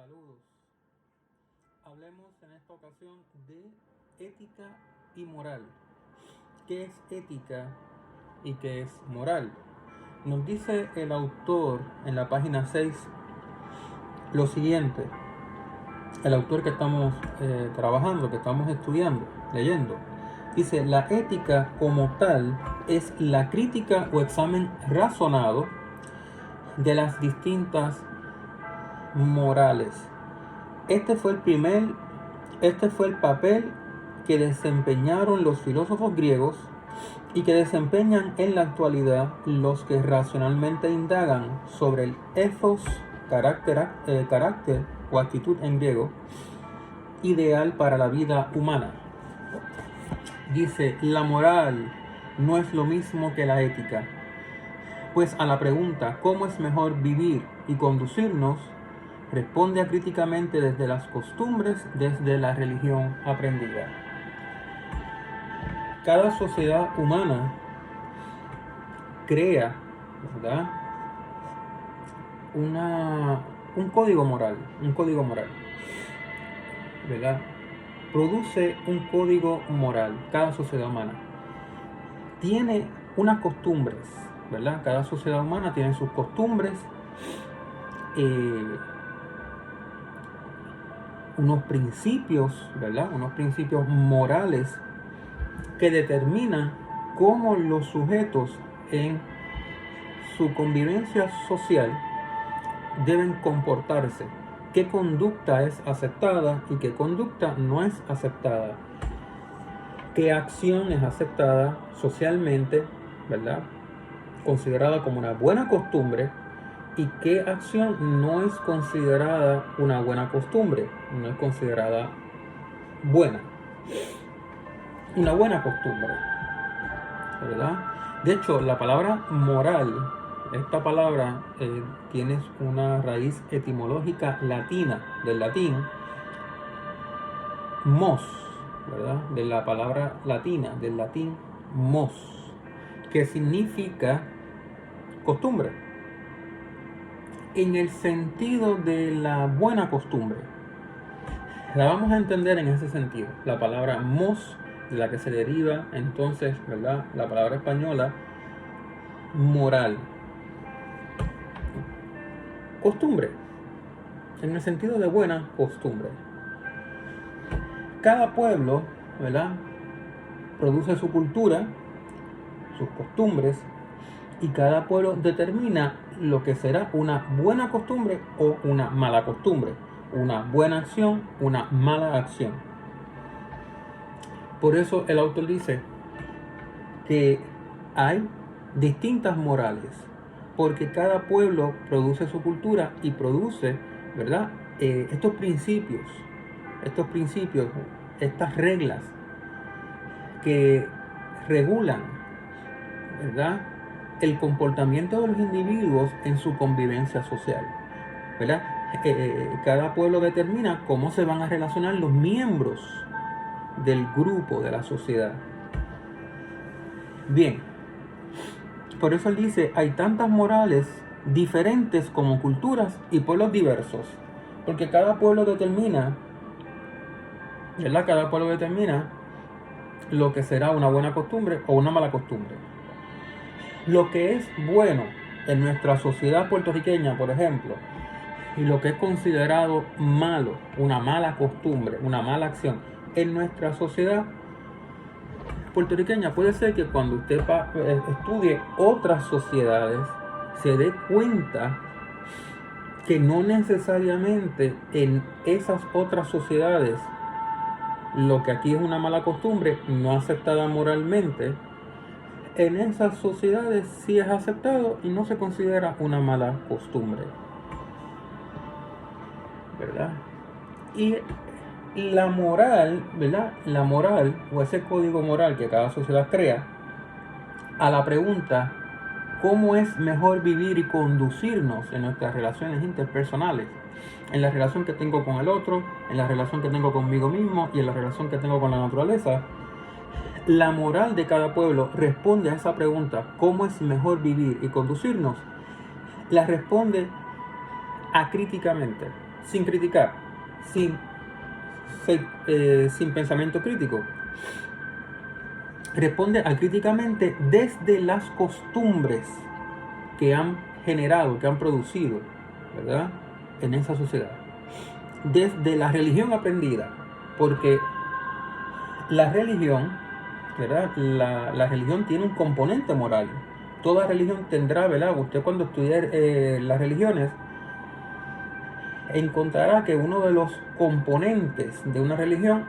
Saludos. Hablemos en esta ocasión de ética y moral. ¿Qué es ética y qué es moral? Nos dice el autor en la página 6 lo siguiente. El autor que estamos trabajando, que estamos estudiando, leyendo. Dice, la ética como tal es la crítica o examen razonado de las distintas morales. Este fue el papel que desempeñaron los filósofos griegos y que desempeñan en la actualidad los que racionalmente indagan sobre el ethos, carácter o actitud en griego, ideal para la vida humana. Dice, la moral no es lo mismo que la ética, pues a la pregunta ¿cómo es mejor vivir y conducirnos? Responde críticamente desde las costumbres, desde la religión aprendida. Cada sociedad humana crea, ¿verdad?, un código moral, ¿verdad? Produce un código moral. Cada sociedad humana tiene unas costumbres, ¿verdad? Cada sociedad humana tiene sus costumbres, unos principios, ¿verdad? Unos principios morales que determinan cómo los sujetos en su convivencia social deben comportarse, qué conducta es aceptada y qué conducta no es aceptada, qué acción es aceptada socialmente, ¿verdad?, considerada como una buena costumbre, y qué acción no es considerada una buena costumbre, no es considerada buena, una buena costumbre, ¿verdad? De hecho, la palabra moral, esta palabra tiene una raíz etimológica latina, del latín mos, ¿verdad? De la palabra latina, del latín mos, que significa costumbre, en el sentido de la buena costumbre. La vamos a entender en ese sentido. La palabra mos, de la que se deriva entonces, ¿verdad?, la palabra española moral. Costumbre, en el sentido de buena costumbre. Cada pueblo, ¿verdad?, produce su cultura, sus costumbres, y cada pueblo determina lo que será una buena costumbre o una mala costumbre, una buena acción, una mala acción. Por eso el autor dice que hay distintas morales, porque cada pueblo produce su cultura y produce, ¿verdad?, estos principios, estas reglas que regulan, ¿verdad?, el comportamiento de los individuos en su convivencia social, ¿verdad? Cada pueblo determina cómo se van a relacionar los miembros del grupo, de la sociedad. Bien, por eso él dice, hay tantas morales diferentes como culturas y pueblos diversos, porque cada pueblo determina, ¿verdad?, cada pueblo determina lo que será una buena costumbre o una mala costumbre. Lo que es bueno en nuestra sociedad puertorriqueña, por ejemplo, y lo que es considerado malo, una mala costumbre, una mala acción, en nuestra sociedad puertorriqueña, puede ser que cuando usted estudie otras sociedades se dé cuenta que no necesariamente en esas otras sociedades lo que aquí es una mala costumbre, no aceptada moralmente, en esas sociedades sí es aceptado y no se considera una mala costumbre, ¿verdad? Y la moral, ¿verdad?, la moral o ese código moral que cada sociedad crea, a la pregunta ¿cómo es mejor vivir y conducirnos en nuestras relaciones interpersonales? En la relación que tengo con el otro, en la relación que tengo conmigo mismo y en la relación que tengo con la naturaleza. La moral de cada pueblo responde a esa pregunta, ¿cómo es mejor vivir y conducirnos? La responde acríticamente, sin criticar, sin, sin pensamiento crítico. Responde acríticamente desde las costumbres que han generado, que han producido, ¿verdad?, en esa sociedad. Desde la religión aprendida, porque la religión, ¿verdad?, la religión tiene un componente moral. Toda religión tendrá, ¿verdad? Usted cuando estudie las religiones encontrará que uno de los componentes de una religión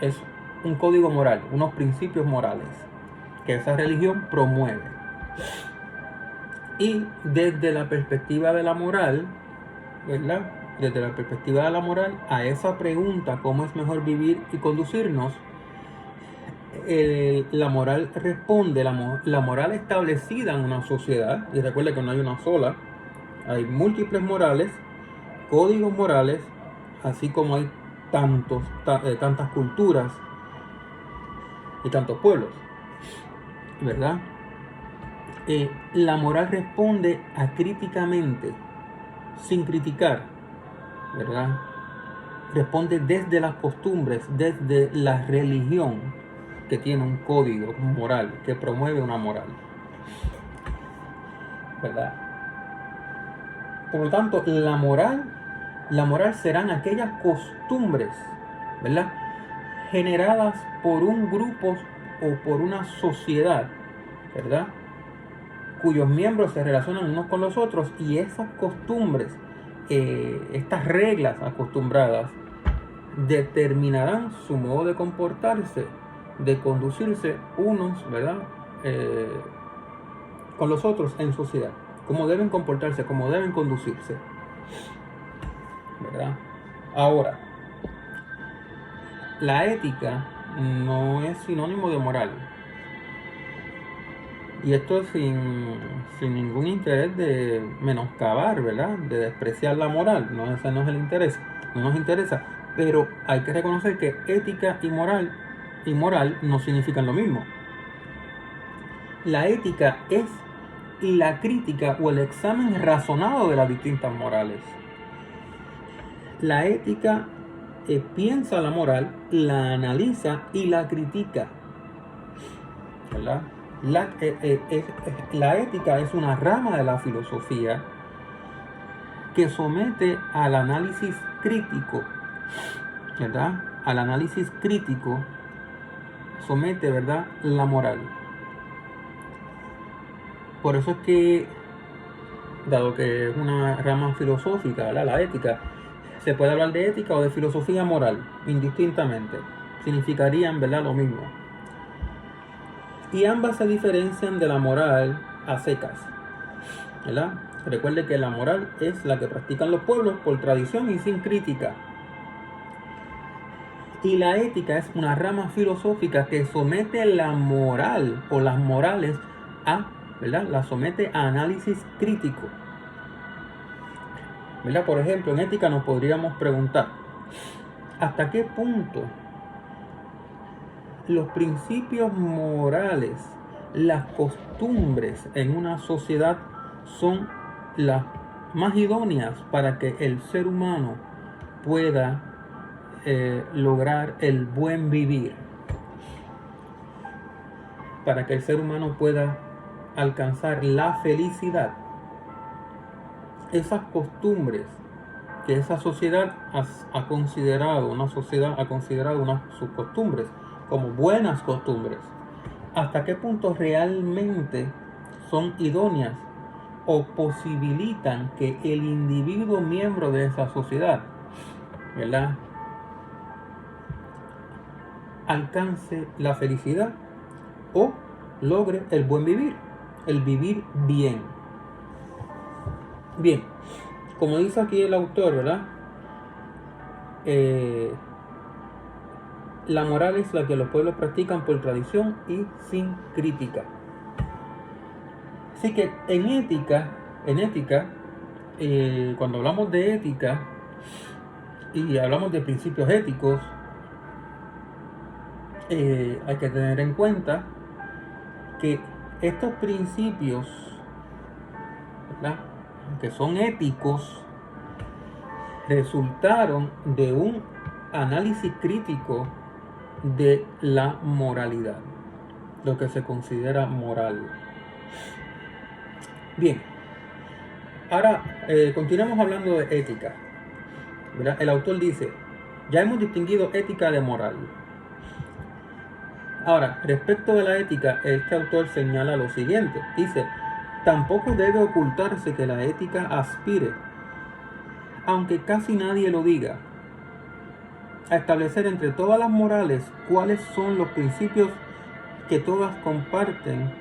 es un código moral, unos principios morales que esa religión promueve. Y desde la perspectiva de la moral, ¿verdad?, desde la perspectiva de la moral, a esa pregunta, ¿cómo es mejor vivir y conducirnos?, la moral responde, la moral establecida en una sociedad, y recuerda que no hay una sola, hay múltiples morales, códigos morales, así como hay tantas culturas y tantos pueblos, ¿verdad? La moral responde acríticamente, sin criticar, ¿verdad? Responde desde las costumbres, desde la religión, que tiene un código moral, que promueve una moral, ¿verdad? Por lo tanto, la moral serán aquellas costumbres, ¿verdad?, generadas por un grupo o por una sociedad, ¿verdad?, cuyos miembros se relacionan unos con los otros, y esas costumbres, estas reglas acostumbradas, determinarán su modo de comportarse, de conducirse unos, ¿verdad?, con los otros en sociedad, cómo deben comportarse, cómo deben conducirse, ¿verdad? Ahora, la ética no es sinónimo de moral. Y esto sin ningún interés de menoscabar, ¿verdad?, de despreciar la moral. No, ese no es el interés, no nos interesa. Pero hay que reconocer que ética y moral no significan lo mismo. La ética es la crítica o el examen razonado de las distintas morales. La ética piensa la moral, la analiza y la critica, ¿verdad? La ética es una rama de la filosofía que somete al análisis crítico, ¿verdad? Al análisis crítico somete, ¿verdad?, la moral. Por eso es que, dado que es una rama filosófica, ¿verdad?, la ética, se puede hablar de ética o de filosofía moral, indistintamente. Significarían, ¿verdad?, lo mismo. Y ambas se diferencian de la moral a secas, ¿verdad? Recuerde que la moral es la que practican los pueblos por tradición y sin crítica. Y la ética es una rama filosófica que somete la moral o las morales ¿verdad?, la somete a análisis crítico, ¿verdad? Por ejemplo, en ética nos podríamos preguntar, ¿hasta qué punto los principios morales, las costumbres en una sociedad son las más idóneas para que el ser humano pueda lograr el buen vivir, para que el ser humano pueda alcanzar la felicidad? Esas costumbres que esa sociedad ha considerado, una sociedad ha considerado sus costumbres como buenas costumbres, ¿hasta qué punto realmente son idóneas o posibilitan que el individuo miembro de esa sociedad, ¿verdad?, alcance la felicidad o logre el buen vivir, el vivir bien? Bien, como dice aquí el autor, ¿verdad?, la moral es la que los pueblos practican por tradición y sin crítica. Así que en ética, cuando hablamos de ética y hablamos de principios éticos, hay que tener en cuenta que estos principios, ¿verdad?, que son éticos, resultaron de un análisis crítico de la moralidad, lo que se considera moral. Bien, ahora continuamos hablando de ética, ¿verdad? El autor dice, ya hemos distinguido ética de moral. Ahora, respecto de la ética, este autor señala lo siguiente, dice, tampoco debe ocultarse que la ética aspire, aunque casi nadie lo diga, a establecer entre todas las morales cuáles son los principios que todas comparten,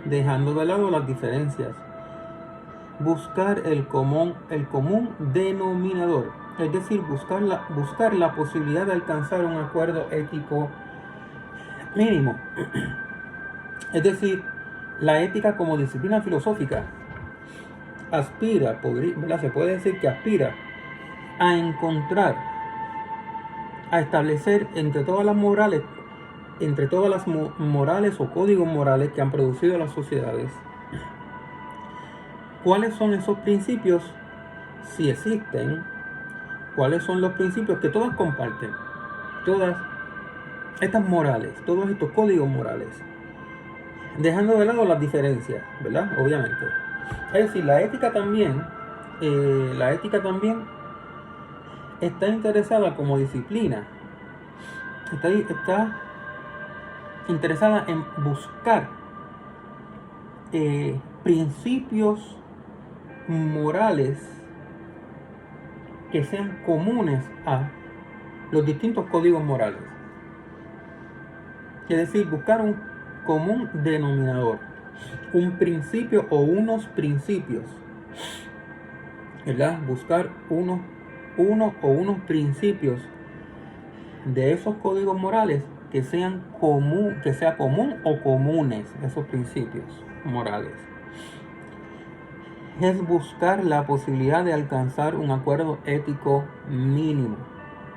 dejando de lado las diferencias. Buscar el común denominador, es decir, buscar la posibilidad de alcanzar un acuerdo ético mínimo. Es decir, la ética como disciplina filosófica aspira, se puede decir que aspira a encontrar, a establecer entre todas las morales o códigos morales que han producido las sociedades, cuáles son esos principios, si existen, cuáles son los principios que todas comparten, todas estas morales, todos estos códigos morales, dejando de lado las diferencias, ¿verdad? Obviamente. Es decir, la ética también está interesada como disciplina, está interesada en buscar principios morales que sean comunes a los distintos códigos morales. Es decir, buscar un común denominador, un principio o unos principios, ¿verdad? Buscar uno o unos principios de esos códigos morales que sea común o comunes esos principios morales. Es buscar la posibilidad de alcanzar un acuerdo ético mínimo,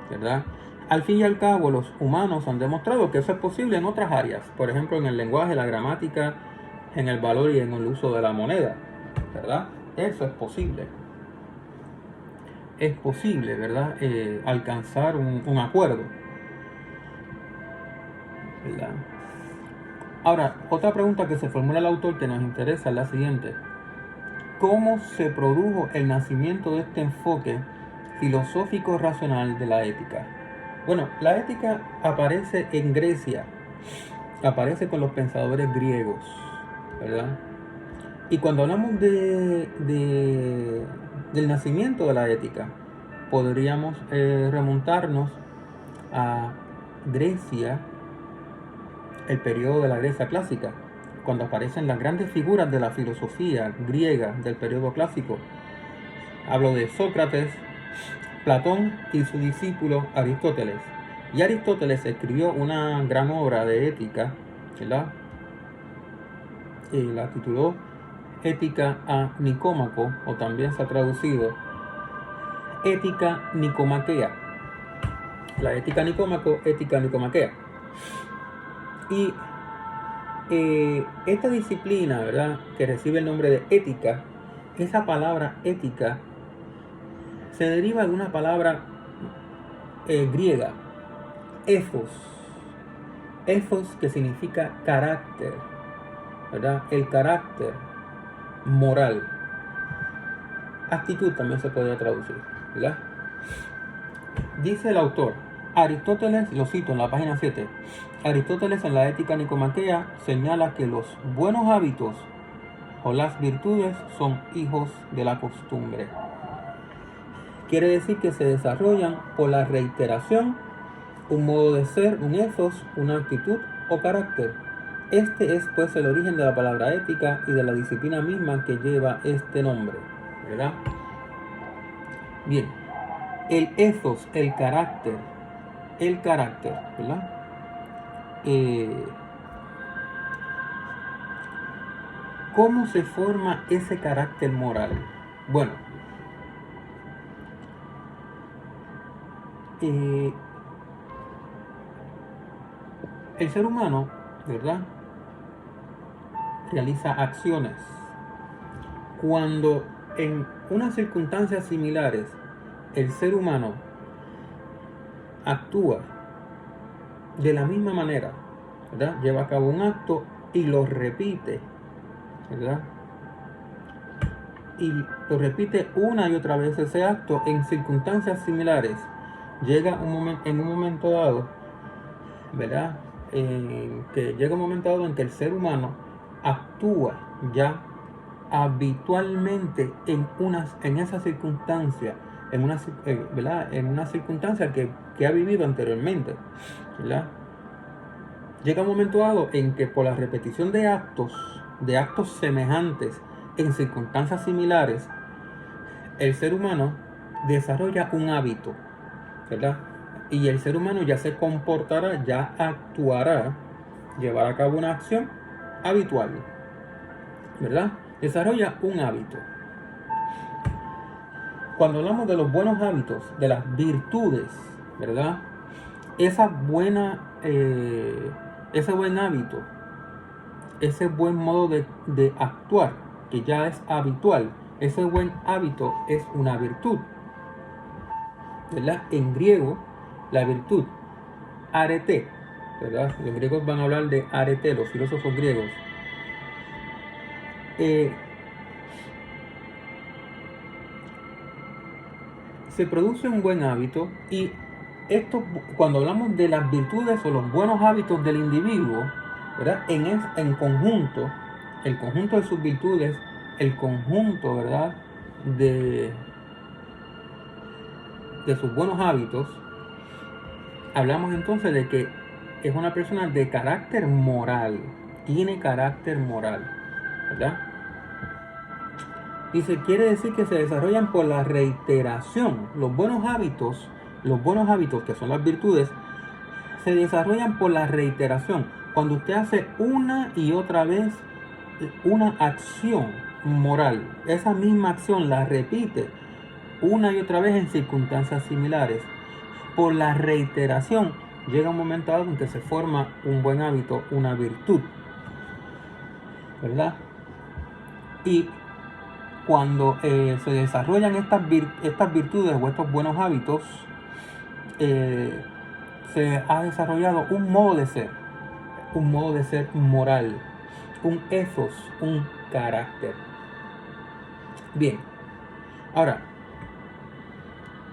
¿verdad? Al fin y al cabo, los humanos han demostrado que eso es posible en otras áreas, por ejemplo, en el lenguaje, la gramática, en el valor y en el uso de la moneda, ¿verdad? Eso es posible. Es posible, ¿verdad? Alcanzar un acuerdo, ¿verdad? Ahora, otra pregunta que se formula el autor que nos interesa es la siguiente. ¿Cómo se produjo el nacimiento de este enfoque filosófico racional de la ética? Bueno, la ética aparece en Grecia, aparece con los pensadores griegos, ¿verdad? Y cuando hablamos del nacimiento de la ética, podríamos remontarnos a Grecia, el periodo de la Grecia clásica, cuando aparecen las grandes figuras de la filosofía griega del periodo clásico. Hablo de Sócrates, Platón y su discípulo Aristóteles. Y Aristóteles escribió una gran obra de ética, ¿verdad? La tituló Ética a Nicómaco, o también se ha traducido Ética Nicomaquea. La Ética Nicómaco, Ética Nicomaquea. Y esta disciplina, ¿verdad?, que recibe el nombre de ética, esa palabra ética se deriva de una palabra griega, ethos, que significa carácter, ¿verdad? El carácter moral. Actitud también se podría traducir, ¿verdad? Dice el autor, Aristóteles, lo cito en la página 7, Aristóteles en la Ética Nicomaquea señala que los buenos hábitos o las virtudes son hijos de la costumbre. Quiere decir que se desarrollan por la reiteración, un modo de ser, un ethos, una actitud o carácter. Este es pues el origen de la palabra ética y de la disciplina misma que lleva este nombre, ¿verdad? Bien, el ethos, el carácter, ¿verdad? ¿Cómo se forma ese carácter moral? Bueno, el ser humano, ¿verdad?, realiza acciones. Cuando en unas circunstancias similares el ser humano actúa de la misma manera, ¿verdad? Lleva a cabo un acto y lo repite, ¿verdad? Y lo repite una y otra vez ese acto en circunstancias similares. Llega en un momento dado, ¿verdad? Que llega un momento dado en que el ser humano actúa ya habitualmente en esa circunstancia, ¿verdad? En una circunstancia que ha vivido anteriormente, ¿verdad? Llega un momento dado en que por la repetición de actos semejantes en circunstancias similares, el ser humano desarrolla un hábito, ¿verdad? Y el ser humano ya se comportará, ya actuará, llevará a cabo una acción habitual, ¿verdad? Desarrolla un hábito. Cuando hablamos de los buenos hábitos, de las virtudes, ¿verdad? Ese buen hábito, ese buen modo de actuar, que ya es habitual, ese buen hábito es una virtud, ¿verdad? En griego, la virtud, arete, ¿verdad? Los griegos van a hablar de arete, los filósofos griegos. Se produce un buen hábito, y esto, cuando hablamos de las virtudes o los buenos hábitos del individuo, ¿verdad? En conjunto, el conjunto de sus virtudes, el conjunto, ¿verdad? De sus buenos hábitos, hablamos entonces de que es una persona de carácter moral, tiene carácter moral, ¿verdad? Y se quiere decir que se desarrollan por la reiteración. Los buenos hábitos que son las virtudes, se desarrollan por la reiteración. Cuando usted hace una y otra vez una acción moral, esa misma acción la repite una y otra vez en circunstancias similares, por la reiteración llega un momento dado en que se forma un buen hábito, una virtud, ¿verdad? Y cuando se desarrollan estas virtudes o estos buenos hábitos, se ha desarrollado un modo de ser moral, un ethos, un carácter. Bien, ahora,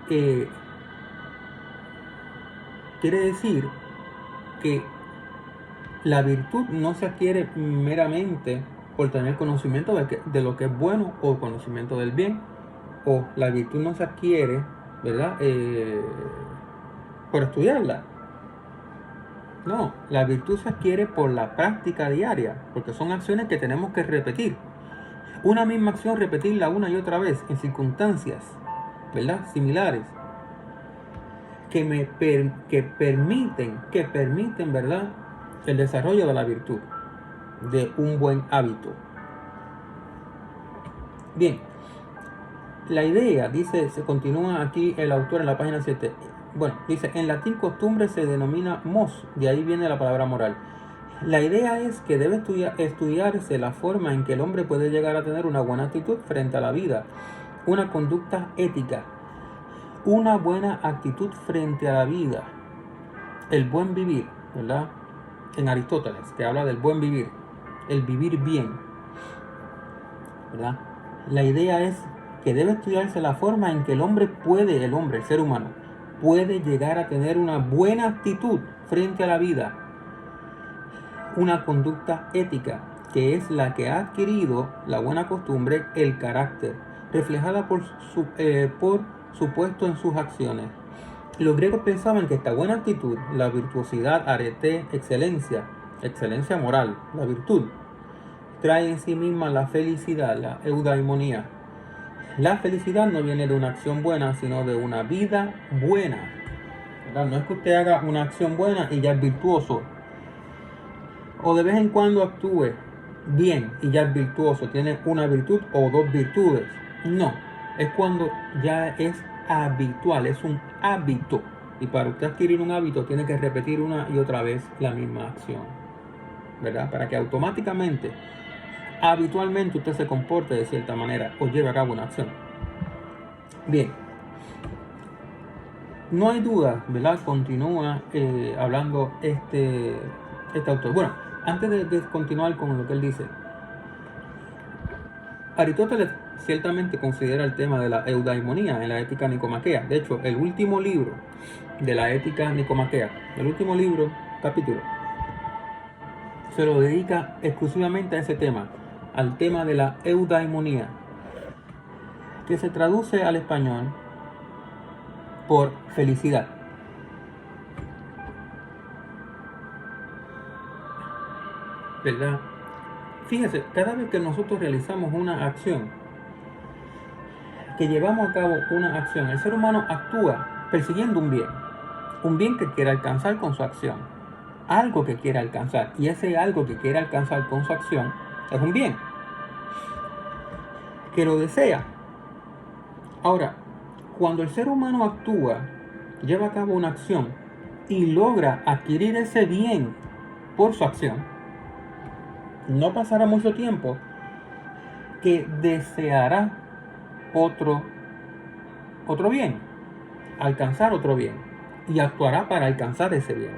quiere decir que la virtud no se adquiere meramente por tener conocimiento de lo que es bueno o conocimiento del bien, o la virtud no se adquiere, ¿verdad? Por estudiarla. No, la virtud se adquiere por la práctica diaria, porque son acciones que tenemos que repetir. Una misma acción, repetirla una y otra vez en circunstancias, ¿verdad? Similares, que permiten, ¿verdad? El desarrollo de la virtud, de un buen hábito. Bien, la idea, dice, se continúa aquí el autor en la página 7. Bueno, dice, en latín costumbre se denomina mos, de ahí viene la palabra moral. La idea es que debe estudiarse la forma en que el hombre puede llegar a tener una buena actitud frente a la vida, una conducta ética, una buena actitud frente a la vida, el buen vivir, ¿verdad? En Aristóteles, que habla del buen vivir, el vivir bien, ¿verdad? La idea es que debe estudiarse la forma en que el ser humano, puede llegar a tener una buena actitud frente a la vida, una conducta ética, que es la que ha adquirido la buena costumbre, el carácter, reflejada por supuesto en sus acciones. Los griegos pensaban que esta buena actitud, la virtuosidad, arete, excelencia moral, la virtud, trae en sí misma la felicidad, la eudaimonía. La felicidad no viene de una acción buena, sino de una vida buena, ¿verdad? No es que usted haga una acción buena y ya es virtuoso, o de vez en cuando actúe bien y ya es virtuoso, tiene una virtud o dos virtudes. No, es cuando ya es habitual, es un hábito. Y para usted adquirir un hábito tiene que repetir una y otra vez la misma acción, ¿verdad? Para que automáticamente, habitualmente usted se comporte de cierta manera o lleve a cabo una acción. Bien, No hay duda, ¿verdad? Continúa hablando este autor. Bueno, antes de continuar con lo que él dice, Aristóteles ciertamente considera el tema de la eudaimonía en la ética nicomaquea. De hecho, el último libro de la ética nicomaquea, el último libro, capítulo, se lo dedica exclusivamente a ese tema, al tema de la eudaimonía, que se traduce al español por felicidad. ¿Verdad? Fíjese, cada vez que nosotros realizamos una acción, que llevamos a cabo una acción, el ser humano actúa persiguiendo un bien que quiere alcanzar con su acción, algo que quiere alcanzar, y ese algo que quiere alcanzar con su acción es un bien, que lo desea. Ahora, cuando el ser humano actúa, lleva a cabo una acción y logra adquirir ese bien por su acción, no pasará mucho tiempo que deseará otro bien, alcanzar otro bien, y actuará para alcanzar ese bien,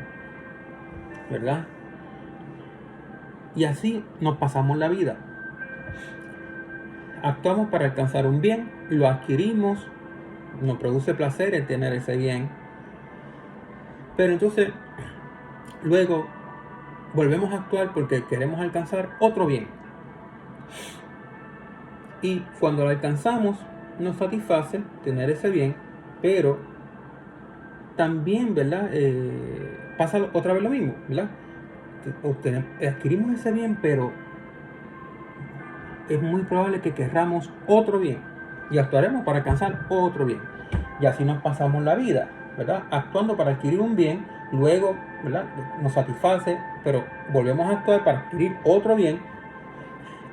¿verdad? Y así nos pasamos la vida. Actuamos para alcanzar un bien, lo adquirimos, nos produce placer el tener ese bien, pero entonces luego volvemos a actuar porque queremos alcanzar otro bien. Y cuando lo alcanzamos, nos satisface tener ese bien, pero también, ¿verdad? Pasa otra vez lo mismo, ¿verdad? Adquirimos ese bien, pero es muy probable que querramos otro bien y actuaremos para alcanzar otro bien. Y así nos pasamos la vida, ¿verdad? Actuando para adquirir un bien, luego, ¿verdad? Nos satisface, pero volvemos a actuar para adquirir otro bien.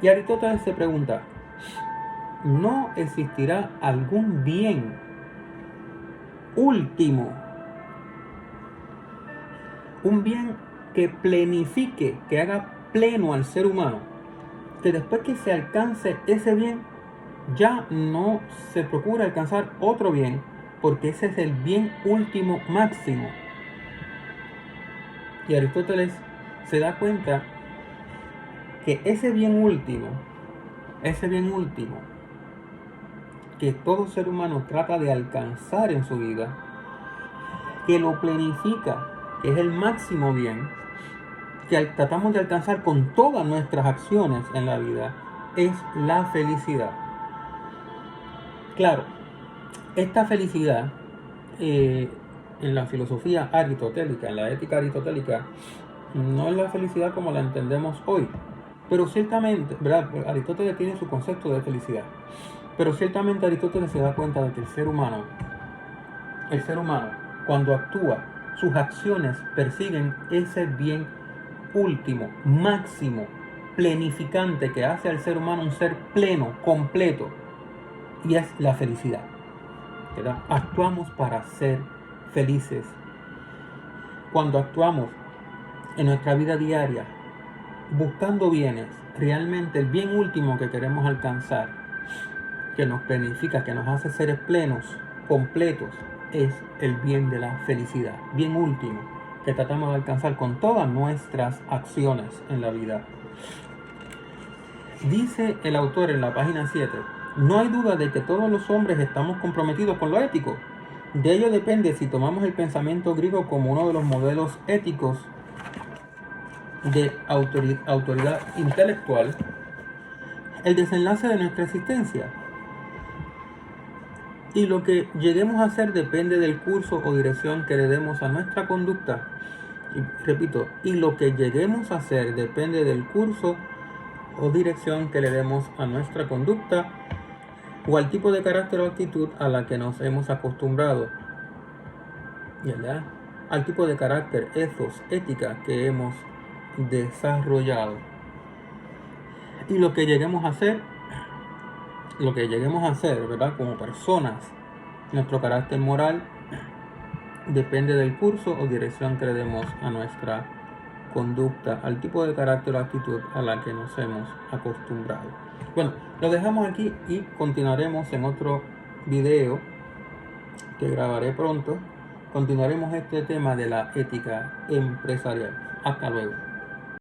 Y Aristóteles se pregunta, ¿no existirá algún bien último? Un bien que plenifique, que haga pleno al ser humano, que después que se alcance ese bien, ya no se procura alcanzar otro bien, porque ese es el bien último máximo. Y Aristóteles se da cuenta que ese bien último, que todo ser humano trata de alcanzar en su vida, que lo planifica, que es el máximo bien, que tratamos de alcanzar con todas nuestras acciones en la vida, es la felicidad. Claro, esta felicidad en la filosofía aristotélica, en la ética aristotélica, no es la felicidad como la entendemos hoy, pero ciertamente, ¿verdad? Aristóteles tiene su concepto de felicidad, pero ciertamente Aristóteles se da cuenta de que el ser humano, cuando actúa, sus acciones persiguen ese bien último, máximo, plenificante que hace al ser humano un ser pleno, completo, y es la felicidad, ¿verdad? Actuamos para ser felices. Cuando actuamos en nuestra vida diaria buscando bienes, realmente el bien último que queremos alcanzar, que nos planifica, que nos hace seres plenos, completos, es el bien de la felicidad, bien último, que tratamos de alcanzar con todas nuestras acciones en la vida. Dice el autor en la página 7, no hay duda de que todos los hombres estamos comprometidos con lo ético. De ello depende si tomamos el pensamiento griego como uno de los modelos éticos de autoridad intelectual, el desenlace de nuestra existencia. Y lo que lleguemos a hacer depende del curso o dirección que le demos a nuestra conducta. Y repito, y lo que lleguemos a hacer depende del curso o dirección que le demos a nuestra conducta o al tipo de carácter o actitud a la que nos hemos acostumbrado, ¿verdad? Al tipo de carácter, ethos, ética que hemos desarrollado. Y lo que lleguemos a hacer, ¿verdad? Como personas, nuestro carácter moral depende del curso o dirección que le demos a nuestra conducta, al tipo de carácter o actitud a la que nos hemos acostumbrado. Bueno, lo dejamos aquí y continuaremos en otro video que grabaré pronto continuaremos este tema de la ética empresarial. Hasta luego.